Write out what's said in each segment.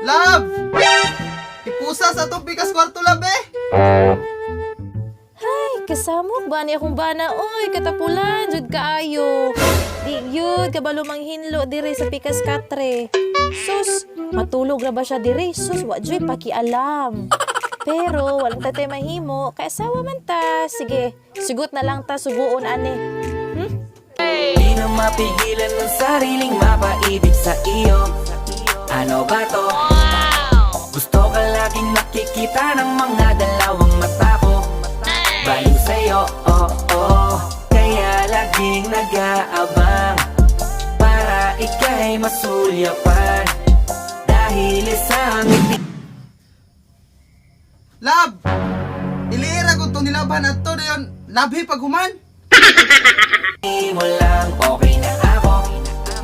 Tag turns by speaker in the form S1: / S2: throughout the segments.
S1: Love! Ipusa sa itong pikas kwarto, love eh!
S2: Hay, kasamok ba ni akong bana? Oy, katapulan, jud kaayo. Di yun, kabalo manghinlo dire sa pikas katre. Sus, matulog na ba siya dire? Sus, wadyo'y pakialam. Pero, walang tatay mahimo, kaya asawa man ta. Sige, sugot na lang ta, subuon ane.
S3: Di na mapigilan ng sariling mapaibig sa iyo. Ano ba to? Gusto ka laging nakikita ng mga dalawang mata ko. Baliw sa'yo, oh. Kaya laging nag-aabang para ika'y masulyapan. Dahil isang ngiti
S1: Love! Iliira ko itong nilaban at to na yun. Labhi paghuman.
S3: mo lang, okay na ako.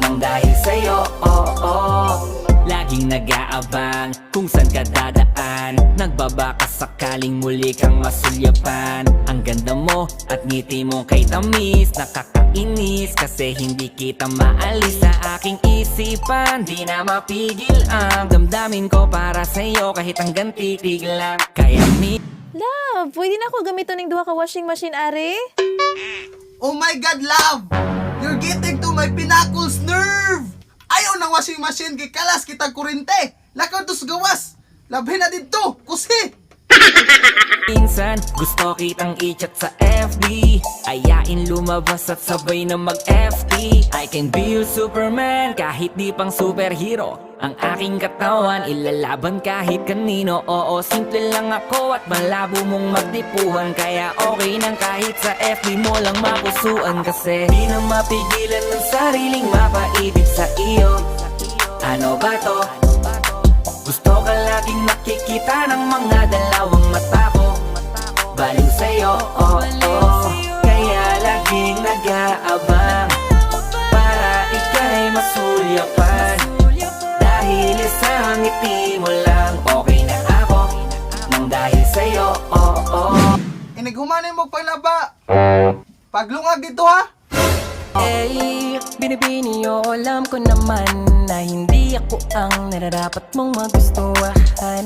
S3: Nang dahil sa'yo, oh. Laging nag-aabang kung saan ka dadaan. Nagbabaka sakaling muli kang masulyapan. Ang ganda mo at ngiti mo kay tamis. Nakakainis kasi hindi kita maalis sa aking isipan. Di na mapigil ang damdamin ko para sa'yo kahit hanggang titig lang. Kaya
S2: Love, pwede na ako gamiton ng duha ka washing machine, are?
S1: Oh my God, love! You're getting to my pinnacles nerve! Ayaw ng washing machine kay kalas kita kurente. Lakaw tos gawas. Labhin na dito, kusi.
S3: minsan gusto kitang i-chat sa FB. Ayain lumabas at sabay na mag-FT. I can be your Superman kahit di pang superhero. Ang aking katawan ilalaban kahit kanino. Oo, simple lang ako at malabo mong magdipuhan. Kaya okay nang kahit sa FB mo lang mapusuan. Kasi di na mapigilan ng sariling mapaibig sa iyo. Ano ba to? Gusto ka laging nakikita ng mga dalawang mata ko. Baliw sa'yo, oh. Kaya laging nag-aabang para ika'y masulyapan. Dahil isang ngiti mo lang, okay na ako. Nang dahil sa'yo, oh.
S1: Inighumanin mo paglaba. Paglungag dito ha.
S3: Hey, binibini o alam ko naman na hindi ako ang nararapat mong magustuhan.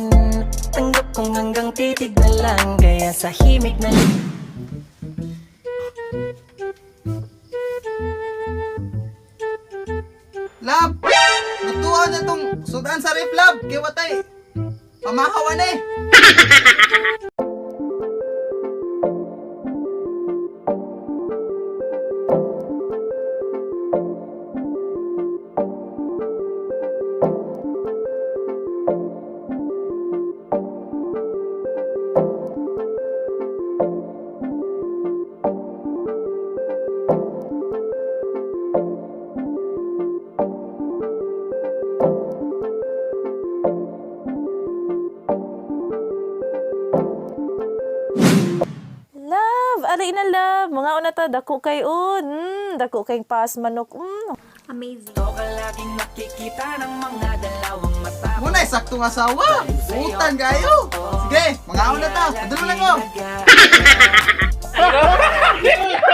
S3: Tanggap kong hanggang titig na lang, kaya sa himig na
S1: Love, natuwa na tong sudan sa rip, love. Kaya watay, pamahawan eh.
S2: Ari na love, mga una ta, dako kay un. Dako kay pas manok.
S3: gusto ka laging nakikita ng mga dalawang mata ko.
S1: Muna, saktong asawa. Utan kayo. Sige, mga una ta. Padalo lang ko.
S3: Dahil nag-aabang